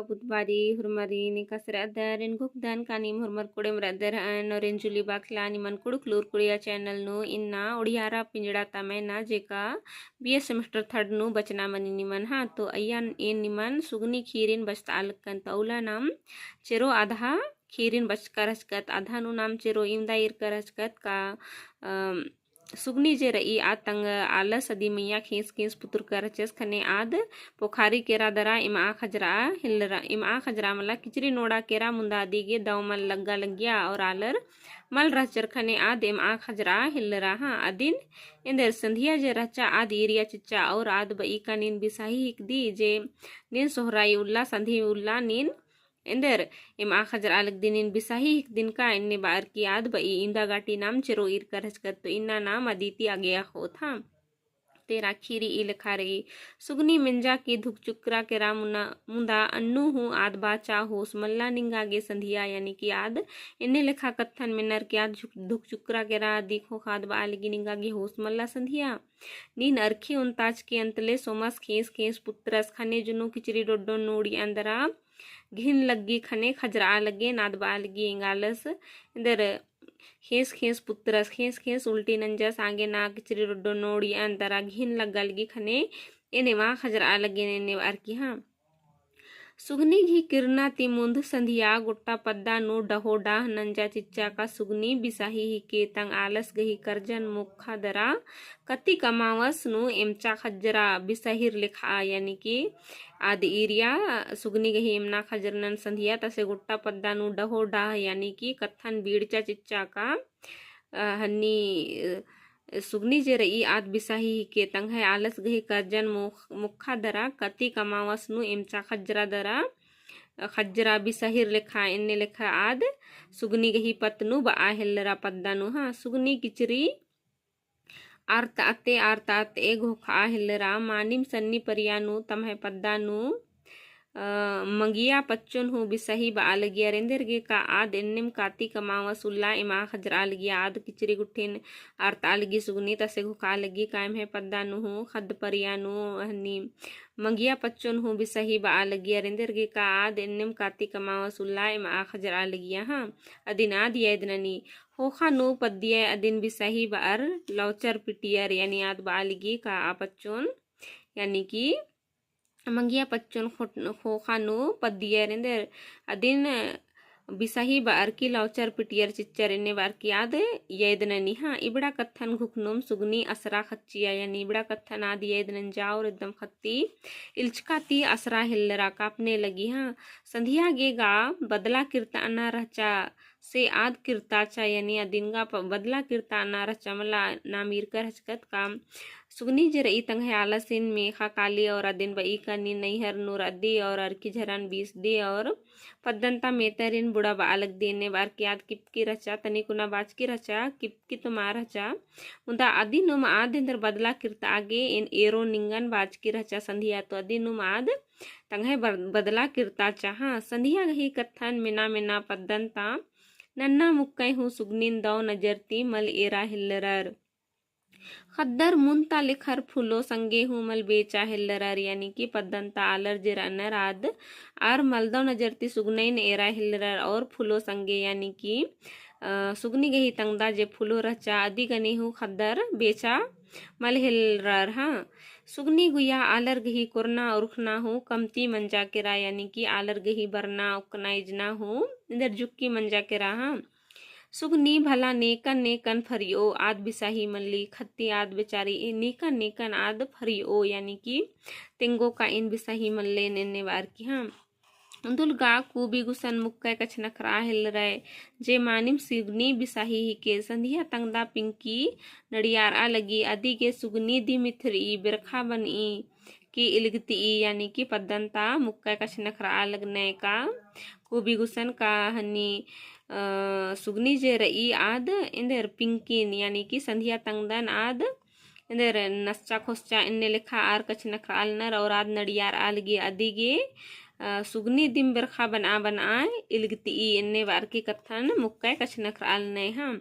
Budhwari हुरमरी निकासर other in गुकदान कानिम हुरमर कुड़ेम rather अन और जुली बाखला निमन कुड़ुक लूर कुड़िया चैनल नु इन्ना ओडियारा पिंजड़ा तमेना जेका बीए सेमेस्टर थर्ड नु बचना मनी निमन हाँ तो अय्यान इन निमन सुगनी खीरिन बचता अलकन तौला नाम चेरो आधा खीरिन बचकर हचकत आधा नु नाम चेरो इमदा इर कर हचकत का सुगनी जे रई आद तंग आलस अदी मैया खींस खींस पुत्र कर चेस खने आद पोखारी केरा दरा इमा खजरा हिलरा इमा खजरा मला किचरी नोड़ा केरा मुंदा दिगे दवमल लग्गा लग्या और आलर मल रचर खने आद इमा खजरा हिलरा हाँ अदिन इंदर संधिया जे रचा आद इरिया चिच्चा और आद बई का नीन बिसाही हिक दी जे नीन सोहराई उल्ला संधि उल्ला नीन इंदर इम आखजर अलग दिन इन बिसाही एक दिन का इन्ने बार की याद बई इंदा गाटी नाम चेरो ईर कर तो इन्ना नाम अदिति आ गया हो था तेरा खीरी इल खारी सुगनी मिंजा की धुक चुकरा के रामुना मुंदा अन्नू हूँ आद बाचा होस मल्ला निंगा गे संधिया यानी कि आद इन्ने लेखा कत्थन मिनर के आद धुक चुकरा के रा दिखो खाद बालगी निंगा गे होस मल्ला संधिया नीन अरखी उनताज के अंतले सोमस खेस खेस पुत्रस खने जुनु किचरी डोडो नोड़ी अंदरा घिन लग्गी खने खजरा लगे नाद बालगी इंगालस इंदर खेस खेस पुत्रस खेस खेस उल्टी नंजस आगे ना किचरी रोडो नोड़ी अंतरा घिन लग्गलगी खने एने मा खजरा लगे ने अर्की हाँ सुगनी घी किरना तिमुंद संधिया गुट्टा पद्दा नु डहो डाह नंजा चिच्चा का सुगनी बिसाही ही के तंग आलस गही करजन मुखा दरा कति कमावस नु एमचा खजरा बिसाहिर लिखा यानी कि आदि इरिया सुगनी गही एमना खजरनन संधिया तसे गुट्टा पद्दा नु डहो डाह यानी कि कत्थन बीड़चा चिच्चा का हन्नी सुगनी जे रई आद बिसाही के तंग है आलस गही करजन मुखा दरा कति कमावस नु एमचा खजरा दरा खजरा बिसाहिर लेखा इन्ने लेखा आद सुगनी गही पतनु बा हेलरा पद्दानु हाँ सुगनी किचरी आर्ताते घोखा हेलरा मानिम सन्नी परियानु तमहे पद्दानु मंगिया पच्चुन हूँ बिसही बालगिया रेंदर गे का आद इन्निम काती कमावा सुल्ला इमा खजरा लगिया आद किचरी गुठिन आरता लगी सुगनी तसे घुका लगी कायम है पद्दानु हूँ खद परियानु हनी मंगिया पच्चुन हूँ बिसही बालगिया रेंदर गे का आद इन्निम काती कमावा सुल्ला इमा खजरा लगिया हाँ अदिन आद यदननी होखा नु पद्य अदिन बिसही बार लौचर पिटियर यानी आद बालगी का आपच्चुन यानी कि मंगिया पच्चन खोखानु पद्दियर इंदर अदिन बिसाही बार की लौचर पिटियर चिच्चर इन्ने बार की याद येदननी हाँ इबड़ा कत्थन घुकनुम सुगनी असरा खच्चिया यानी इबड़ा कत्थन आदि येदनन जाओ और एकदम खत्ती इल्चकाती असरा हिल्लरा कापने लगी हाँ संधिया गेगा बदला किरता अन्ना रचा से आद किरताचा यानी अदिनगा बदला किरता अन्ना रचा मला नामीर कर हचकत काम सुगनी जे रई तंग है आलसिन मेखा काली और अदिन बई कनी नैहर नूर अद्दी और अरकी झरन बीस दे और पद्दंता मेतरिन बुढ़ा बालक देने बार की याद किपकी रचा तनी कुना बाज की रचा किपकी तुम्हार रचा मुदा अदी नुम आद इंदर बदला किरता आगे इन एरो निंगन बाज की रचा संधिया तो अदी नुम आद तंग है बदला किरता चाहा संधिया गही कत्थन मिना मिना पद्दंता नन्ना मुक्कई हूँ सुगनिन दौ नजरती मल एरा हिल्लरर खद्दर मुंता लिखर फूलो संगे हूँ मल बेचा हिल्लरर यानी कि पद्दंता आलर जे रनर आद आर मलदो नजरती सुगनैन एरा हिल्लरर और फूलो संगे यानी कि सुगनी गही तंगदा जे फूलो रचा आदि गनी हूँ खद्दर बेचा मल हिल्लरर हाँ सुगनी गुया आलर गही कुरना उर्खना हूँ कमती मंजा केरा यानी कि आलर गही बरना उकना इजना हूँ इधर जुक्की मंजा केरा हाँ सुगनी भला नेकन नेकन फरियो आद बिसाही मल्ली खत्ती आद बेचारी नेकन नेकन आद फरियो यानी कि तिंगो का इन बिसाही मल्ले नेने बार की हाँ दुलगा कूबी गुसन मुक्का कछ नखरा हिल रहे जे मानिम सुगनी बिसाही ही के संधिया तंगदा पिंकी नड़ियार आ लगी आदि के सुगनी दी मिथरी बिरखा बनी की इलगती यानी कि पद्दंता मुक्का कछ नखरा लगने का कूबी गुसन का हनी सुगनी जे रई आद इंदर पिंकिन यानी कि संधिया तंगदन आद इंदर नस्चा खोस्चा इन्ने लिखा आर कछ नखराल नर और आद नड़ियार आलगी अदिगे सुगनी दिम बरखा बना बनाए इलगती इन्ने बार की कथन मुक्का कछ नखराल ने हाँ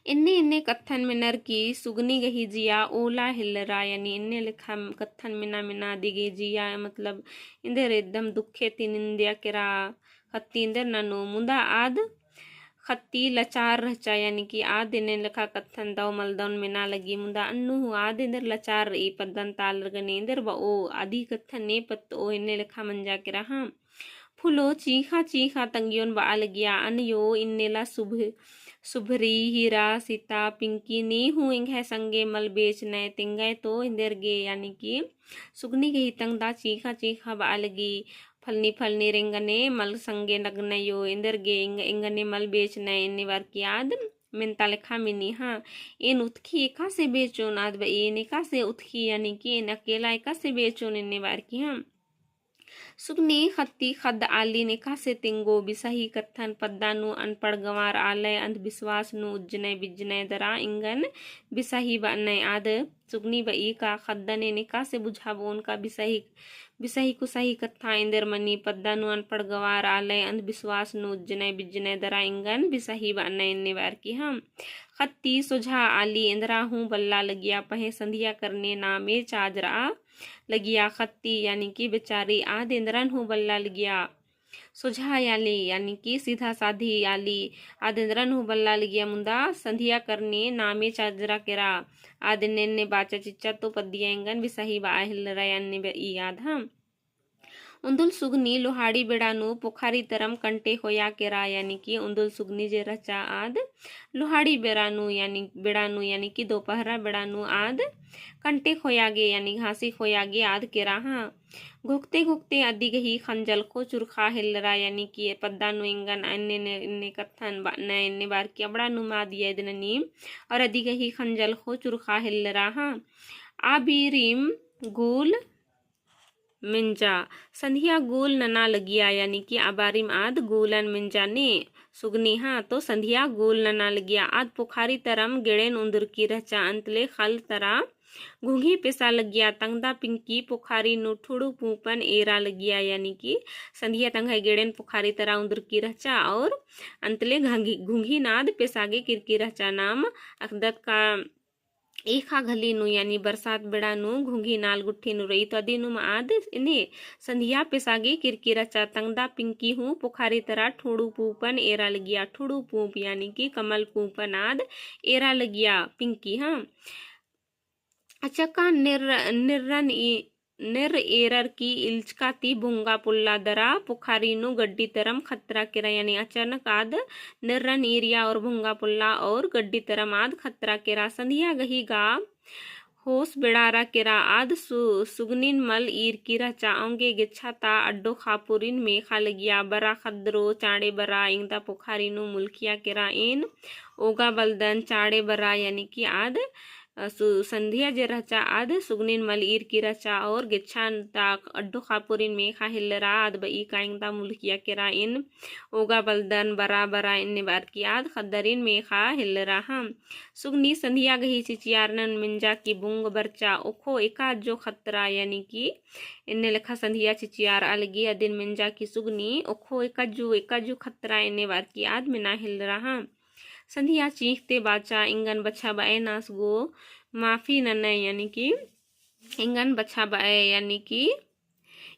इन्ने इन्ने कत्थन मिनर की सुगनी गही जिया ओला हिल्लरा यानी इन्ने लिखा कत्थन मिना मिना दिगे जिया मतलब इंदर एकदम दुखे तीन इंदिया किरा खत्ती इंदर ननु मुंदा आद खत्ती लचार रचा यानी कि आद इन्ने लिखा कत्थन दाव मलदौन मिना लगी मुंदा अन्नु आद इंदर लचार ई पद्दन ताल रगने इंदर ब ओ आदि कत्थन ने पत्त ओ इन्ने लिखा मंजा किरा हाँ फुलो चीखा चीखा तंगियोन बा लगिया अन यो इन्नेला सुभरी हीरा सीता पिंकी नी हूँ इंग संगे मल बेच नए तिंगे तो इंदर गे यानी कि सुगनी के हितंग दा चीखा चीखा बा लगी फलनी फलनी रिंगने मल संगे नगने यो इंदर गे इंगने मल बेच नए इन्नी बार की याद मिनता लिखा मिनी हाँ इन उतखी एका से बेचो नाद इन एका से उतखी यानी कि इन अकेला एका से बेचो इन्नी बार की हाँ सुगनी खत्ती खद आली निका से तिंगो बिसही कत्थन पद्दानु अनपढ़ गंवार आलय अंधविश्वास नु उज्जने बिज्जने दरा इंगन बिसही बनय आद सुगनी बई का खद्दने निका से बुझावो उनका बिसही बिसही कुसही कत्था इंदर मनी पद्दानु अनपढ़ गंवार आलय अंधविश्वास नु उज्जने बिज्जने दरा इंगन बिसही बनय इन्ने बार की हम खत्ती सुझा आली इंदरा हूँ बल्ला लगिया पहे संधिया करने नामे चाजरा लगिया खत्ती यानी कि बेचारी आद इंद्रन हो बल्ला लगिया सुझा यानी कि सीधा साधी आली आद इंद्रन हो बल्ला लगिया मुंदा संधिया करने नामे चाजरा केरा आद ने बाचा चिच्चा तो पदिया इंगन भी सही बाहिल रयान्ने बे याद हम उंदुल सुगनी लोहाड़ी बेड़ानु पोखारी तरम कंटे होया केरा यानी कि उंदुल सुगनी जे रचा आद लोहाड़ी बेड़ानु यानी कि दोपहरा बेड़ानु आद कंटे खोयागे यानी घासी खोयागे आद केरा हाँ घुकते घुकते अदी गही खंजल को चुरखा हिलरा यानी कि पद्दानु इंगन अन्य कत्थन इन्ने बार की बड़ा नुमा दिया इदननी और अदी गही खंजल को चुरखा हिलरा हाँ आबीरिम गुल मिंजा संधिया गुल नना लगिया यानी कि आबारिम आद गुलन मिंजा ने सुगनी हाँ तो संधिया गुल नना लगिया आद पुखारी तरम गिड़ेन उंदर की रचा अंतले खल तरा घूंघी पेसा लगिया तंगदा पिंकी पुखारी नु ठुड़ू पूपन एरा लगिया यानी कि संधिया तंग गिड़ेन पुखारी तरह उंदर की रचा और अंतले घूंघी नाद पेसागे किरकी रचा नाम अकदत का एखा घली नु यानी बरसात बेड़ा नु घूंघी नाल गुट्ठी नु रही तो अदी नु आद इन्हें संधिया पेसागे किरकिरा चा तंगदा पिंकी हूँ पुखारी तरह ठुड़ू पूपन एरा लगिया ठुड़ू पूप यानी कि कमल पूपन आद एरा लगिया पिंकी हाँ अच्छा का निर एरर की इल्चकाती भुंगा पुल्ला दरा पुखारी नु गड्डी तरम खतरा केरा यानी अचानक आद निर्रन एरिया और भुंगा पुल्ला और गड्डी तरम आद खतरा केरा संधिया गही गा होस बेड़ारा केरा आद सुगनिन मल ईर कीरा चाओंगे गिच्छाता अड्डो खापुरिन मेखा लगिया बरा खद्रो चाड़े बरा इंगदा पुखारी नु मुल्किया केरा इन ओगा बलदन चाड़े बरा यानी कि आद संधिया जे रचा आद सुगनिन मल ईर की रचा और गिच्छान ताक अड्डो खापुरिन में खा हिल्लरा आद बई काइंगदा मुल्किया केरा इन ओगा बलदन बरा बरा इन बार की आद खद्दरिन में खा हिल्लरा हम सुगनी संधिया गही चिचियारनन मिंजा की बुंग बरचा ओखो एका जो खतरा यानी कि इन्ने लिखा संधिया चिचियार अलगी अदिन मिंजा की सुगनी ओखो एका जो खतरा इन्ने बार की आद में ना हिल्लरा हम संधिया चीखते बाचा इंगन बच्चा बाए नास गो माफी नन्हे यानी कि इंगन बच्चा बाए यानी कि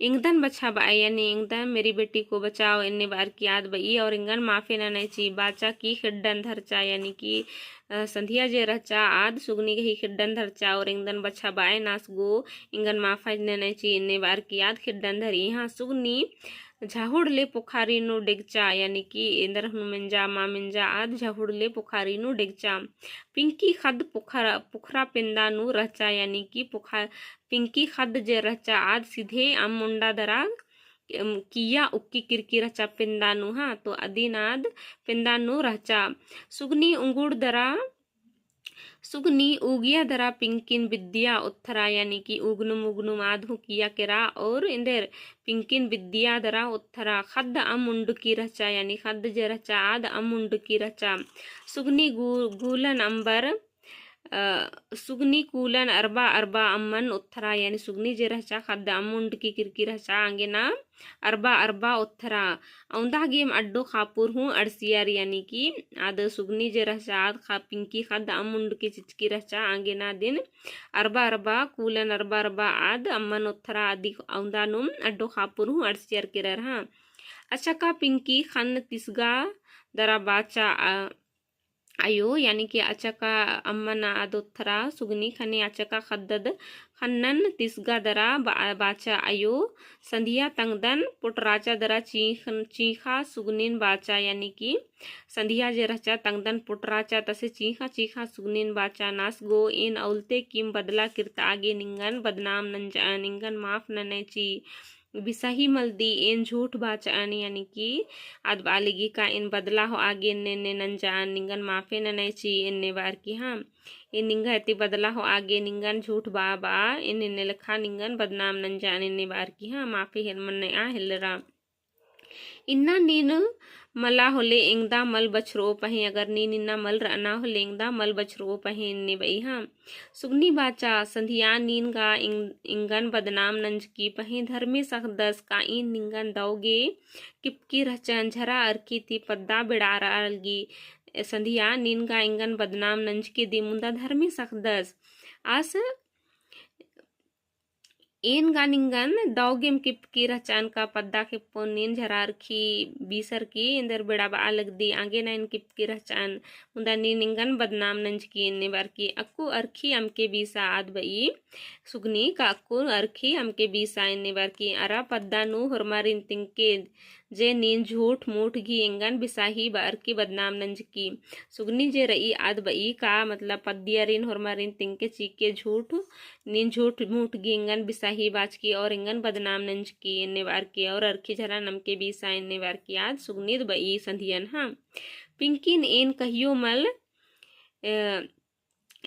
इंगदन बच्चा बाए यानी इंगदन मेरी बेटी को बचाओ इन्ने बार की याद बई और इंगन माफी नन्हे ची बाचा की खिड्डन धरचा यानी कि संधिया जे रचा आद सुगनी गही खिड्डन धरचा और इंगदन बच्चा बाए नास गो इंगन माफा नन्हे ची इन्ने बार की याद खिड्डन धरी यहाँ सुगनी झाहुड़ले पुखारी नु डिगचा यानी कि इंदर मिंजा मा मिंजा आद झाहुड़ले पुखारी नु डिगचा पिंकी खद पुखरा पिंदा नु रचा यानी कि पिंकी खद जे रचा आद सीधे अम मुंडा दरा किया उक्की किरकी रचा पिंदा नु हाँ तो अदीनाद पिंदा नु रचा सुगनी उंगुड़ दरा सुगनी उगिया दरा पिंकिन विद्या उत्थरा यानी कि उगनुम उगनुम आधु किया केरा और इंदर पिंकिन विद्या दरा उत्थरा खद अमुंड की रचा यानी खद जे रचा आद अमुंड की रचा सुगनी गूलन अंबर सुगनी कूलन अरबा अरबा अम्मन उत्थरा यानी सुगनी जे रहचा खद्द अम्मुंड की किरकी रहचा आंगेना अरबा अरबा उत्थरा औंदा गेम अड्डो खापुर हूँ अड़सियर यानी कि आद सुगनी जे रहचा आद खा पिंकी खद्द अम्मुंड की चिचकी रहचा आंगेना दिन अरबा अरबा कूलन अरबा अरबा आद अम्मन उत्थरा आदि औंदा नुम अड्डो खापुर हूँ अड़सियर के रहा। अच्छा का पिंकी खन तिसगा दरा बाचा आयो यानी कि अचका अम्मन आदोत्थरा सुगनी खने अचका खद्दद खन्नन तिसगा दरा बाचा आयो संधिया तंगदन पुटराचा दरा चीखा सुगनीन बाचा यानी कि संधिया जे रचा तंगदन पुटराचा तसे चीखा चीखा सुगनीन बाचा नास गो इन औलते किम बदला किरता आगे निंगन बदनाम नंजा निंगन माफ ननेची बिसाही मल्दी इन झूठ बाचान यानी कि आद बालिगी का इन बदला हो आगे ने नंजान निंगन माफे ननैची इन्ने बार की हाँ इन निंगा इति बदला हो आगे निंगन झूठ बा इन लखा निंगन बदनाम नंजान इन्ने बार की हाँ माफे हिल मन आ हिलरा इन्ना नीन मला होले इंगदा मल बछरो पहे अगर नीन इन्ना मल रना हो लेंगदा मल बछरो पहे इन्ने बई हाँ सुगनी बाचा संधिया नीन गा इंगन बदनाम नंज की पहे धर्मे सखदस का इन निंगन दौगे किपकी रचन झरा अरकी थी पद्दा बिड़ार अलगी संधिया नीन गा इंगन बदनाम नंज की दिमुंदा धर्मे सखदस आस इन गानिंगन दौगेम किपकी रचान का पद्दा के पोनीन झरार की बीसर की इंदर बेड़ा बा अलग दी आगे ना इन किपकी रचान मुंदा नीनिंगन बदनाम नंज की इन्ने बार की अक्कू अरखी अमके बीसा आद बई सुगनी का अक्कू अरखी अमके बीसा इन्ने बार की अरा पद्दा नु हरमारिन तिंके जे नीन झूठ मूठ घी इंगन बिसाही बार की बदनाम नंज की सुगनी जे रई आद बई का मतलब पद्दियरिन हरमारिन तिंके चीके झूठ नीन झूठ मूठ घी इंगन बिसाही बाज की और इंगन बदनाम नंज की इन्ने बार की और अरखी झरा नमके बीसा इन्ने बार की आज सुगनीद बई संधियन हाँ पिंकिन एन कहियो मल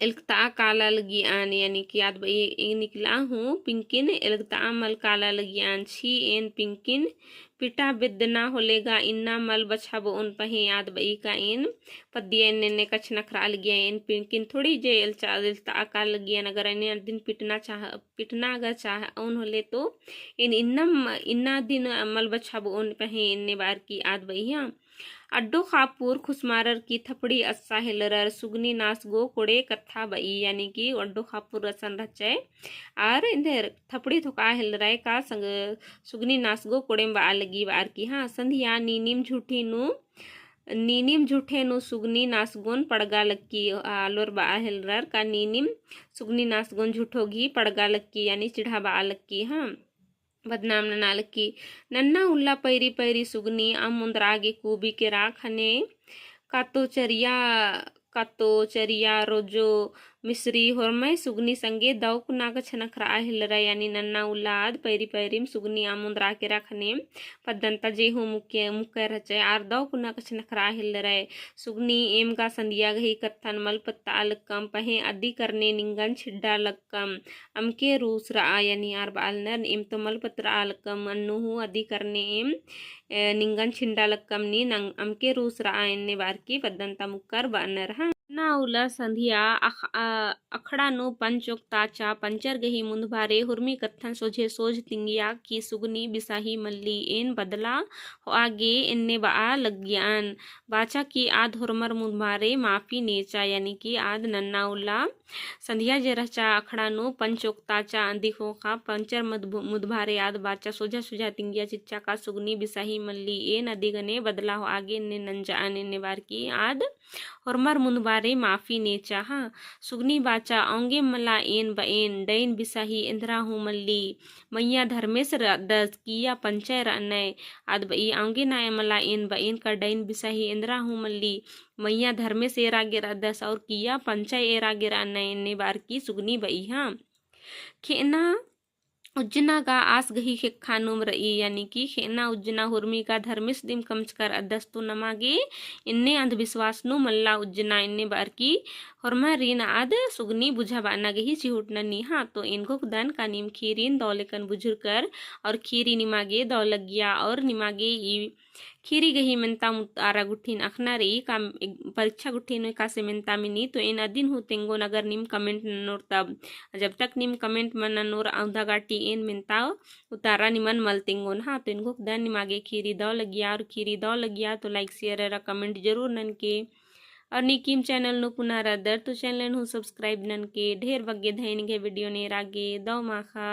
इल्कता काला लगी आन यानी कि याद बई निकला हूँ पिंकिन इल्कता मल काला लगी आन छी एन पिंकिन पिटा बिदना होलेगा इन्ना मल बछाबो उन पहे याद बई का इन पद्दिया ने कछ नखरा लगिया इन पिंकिन थोड़ी जे इल्ता काल लगिया अगर इन दिन पिटना अगर चाह उन होले तो इन इन्ना दिन मल बछाबो उन पहे इन्ने बार की याद बई हाँ अड्डो खापुर खुसमारर की थपड़ी अस्सा हिलरर सुगनी नास गो कोड़े कथा बई यानी कि अड्डो खापुर रसन रचे और इधर थपड़ी थोका हिलराय का संग सुगनी नास गो कोड़े बा लगी बार की हाँ संधिया नीनिम झूठे नु सुगनी नासगोन पड़गा लक्की आलोर बा हिलरर का नीनिम सुगनी नासगोन झूठो घी पड़गा लक्की यानी चिढ़ा बा लक्की हाँ बदनाम ननाल की नन्ना उल्ला पैरी पैरी सुगनी अम मुंदरागे कूबी के राखने कातो चरिया रोजो मिश्री होरमय सुगनी संगे दौक नाग छनखरा हिलरा यानी नन्ना उल्लाद पैरी पैरीम सुगनी आमुंदरा के रखने पद्दंता जे हो मुक्के रचे आर दौक नाग छनखरा हिलरा सुगनी एम का संदिया गही कत्थन मल पत्ता अलकम पहे अद्दी करने निंगन छिड्डा लक्कम अमके रूस रा यानी आर बालनर एम तो मल पत्रा अलकम अन्नु अद्दी करने एम निंगन छिंडा लक्कम नी अमके रूस रा इन्ने बार की पद्दंता मुक्कर बानर हाँ ना उला संधिया अखड़ा नु पंचोक्ताचा पंचर गही मुंदभारे हुर्मी कत्थन सोझे सोझ तिंगिया की सुगनी बिसाही मल्ली एन बदला हो आगे इन्ने बा लग्यान बाचा की आध हुरमर मुंदभारे माफी नेचा यानी कि आध नन्ना उला संधिया जे रचा अखड़ा नु पंचोक्ताचा अंधिखो का पंचर मुदभारे आद बाचा सोझा सोझा तिंगिया चिच्चा का सुगनी बिसाही मल्ली एन अधिगने बदला हो आगे इन्ने नंजा इन्ने बार की आद हुरमर मुंदबारे माफी नेचा हाँ सुगनी बाचा औंगे मला एन बएन डैन बिसाही इंद्रा हूँ मल्ली मैया धर्मेश दस किया पंचय रनय आद बई औंगे नाय मला एन बएन का डैन बिसाही इंद्रा हूँ मल्ली मैया धर्मेश एरा गिरा दस और किया पंचय एरा गिरा नय ने बार की सुगनी बई हाँ खेना उज्जना का आस गही खानुम रई यानी कि खेना उज्जना हुर्मी का धर्मिस दिम कमचकर अदस्तु नमागे इन्ने अंधविश्वास नु मल्ला उज्जना इन्ने बार की हुरमा रीन आद सुगनी बुझा बाना गही चिहुट ननी हाँ तो इनको दन का निम खीरीन दौलेकन बुझुर कर और खीरी निमागे दौलगिया और निमागे खीरी गही मेंता आरा गुठिन अखनारी का परीक्षा गुठिन का से मेंता मिनी तो इन अदिन हो तेंगो नगर निम कमेंट नोर तब जब तक निम कमेंट मन नोर औधा गाटी इन मेंता उतारा निमन मल तेंगोन हाँ तो इनको दन निमागे खीरी दो लगिया और खीरी दो लगिया तो लाइक शेयर कमेंट जरूर नन के और निकीम चैनल नु पुनः रदर तो चैनल नु सब्सक्राइब नन के ढेर बग्गे धैन के वीडियो ने रागे दो माखा।